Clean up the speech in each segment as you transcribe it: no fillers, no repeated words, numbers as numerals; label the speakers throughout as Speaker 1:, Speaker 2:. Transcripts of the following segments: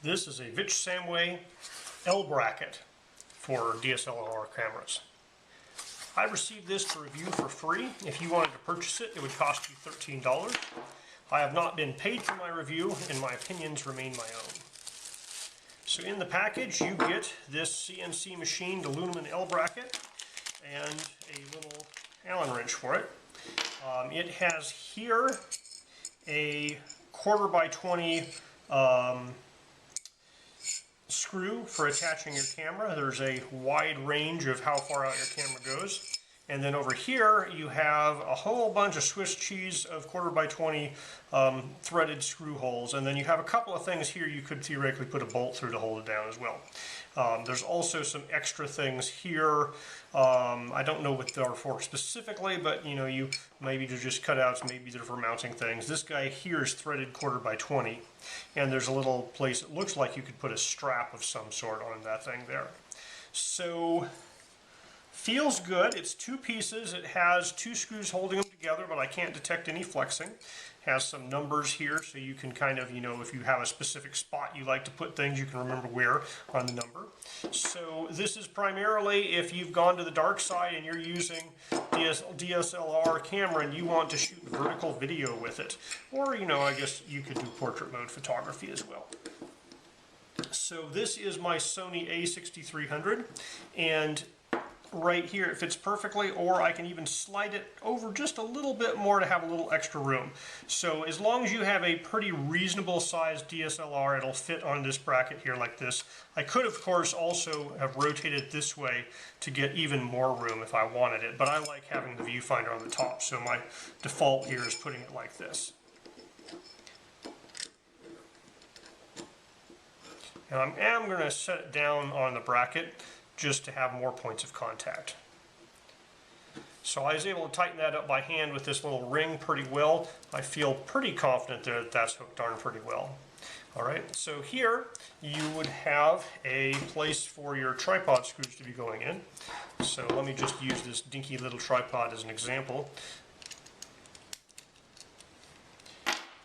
Speaker 1: This is a VICHSAMWY L bracket for DSLR cameras. I received this to review for free. If you wanted to purchase it, it would cost you $13. I have not been paid for my review, and my opinions remain my own. So in the package, you get this CNC machined aluminum L bracket and a little Allen wrench for it. It has here a 1/4x20 screw for attaching your camera. There's a wide range of how far out your camera goes. And then over here you have a whole bunch of Swiss cheese of 1/4x20 threaded screw holes. And then you have a couple of things here you could theoretically put a bolt through to hold it down as well. There's also some extra things here. I don't know what they're for specifically, but you maybe they're just cutouts, maybe they're for mounting things. This guy here is threaded 1/4x20, and there's a little place it looks like you could put a strap of some sort on that thing there. So feels good. It's two pieces. It has two screws holding them together, but I can't detect any flexing. Has some numbers here, so you can kind of, if you have a specific spot you like to put things, you can remember where on the number. So this is primarily if you've gone to the dark side and you're using DSLR camera and you want to shoot vertical video with it. Or, I guess you could do portrait mode photography as well. So this is my Sony A6300, and right here it fits perfectly, or I can even slide it over just a little bit more to have a little extra room. So as long as you have a pretty reasonable sized DSLR, it'll fit on this bracket here like this. I could of course also have rotated it this way to get even more room if I wanted it, but I like having the viewfinder on the top, so my default here is putting it like this. And I am going to set it down on the bracket just to have more points of contact. So I was able to tighten that up by hand with this little ring pretty well. I feel pretty confident that that's hooked on pretty well. Alright, so here you would have a place for your tripod screws to be going in. So let me just use this dinky little tripod as an example.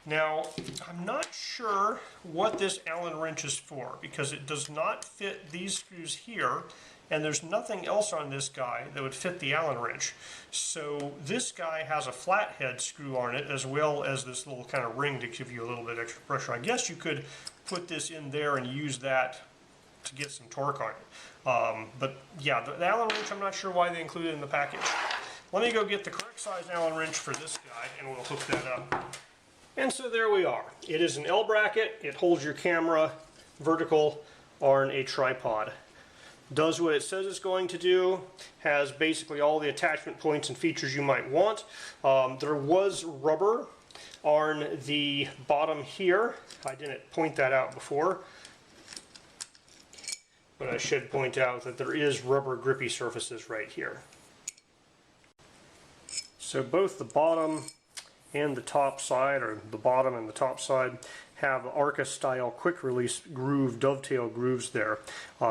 Speaker 1: Now, I'm not sure what this Allen wrench is for, because it does not fit these screws here, and there's nothing else on this guy that would fit the Allen wrench. So this guy has a flathead screw on it, as well as this little kind of ring to give you a little bit extra pressure. I guess you could put this in there and use that to get some torque on it. But yeah, the Allen wrench, I'm not sure why they included it in the package. Let me go get the correct size Allen wrench for this guy, and we'll hook that up. And so there we are. It is an L bracket. It holds your camera vertical on a tripod. Does what it says it's going to do. Has basically all the attachment points and features you might want. There was rubber on the bottom here. I didn't point that out before, but I should point out that there is rubber grippy surfaces right here. So both the bottom and the top side, or the bottom and the top side, have Arca-style quick release groove, dovetail grooves there.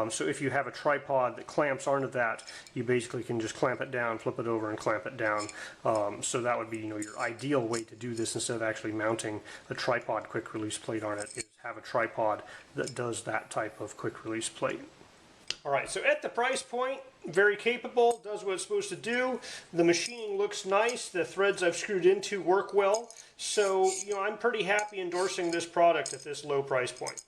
Speaker 1: So if you have a tripod that clamps onto that, you basically can just clamp it down, flip it over, and clamp it down. So that would be your ideal way to do this, instead of actually mounting a tripod quick release plate on it, is have a tripod that does that type of quick release plate. Alright, so at the price point, very capable, does what it's supposed to do. The machining looks nice, the threads I've screwed into work well. So, I'm pretty happy endorsing this product at this low price point.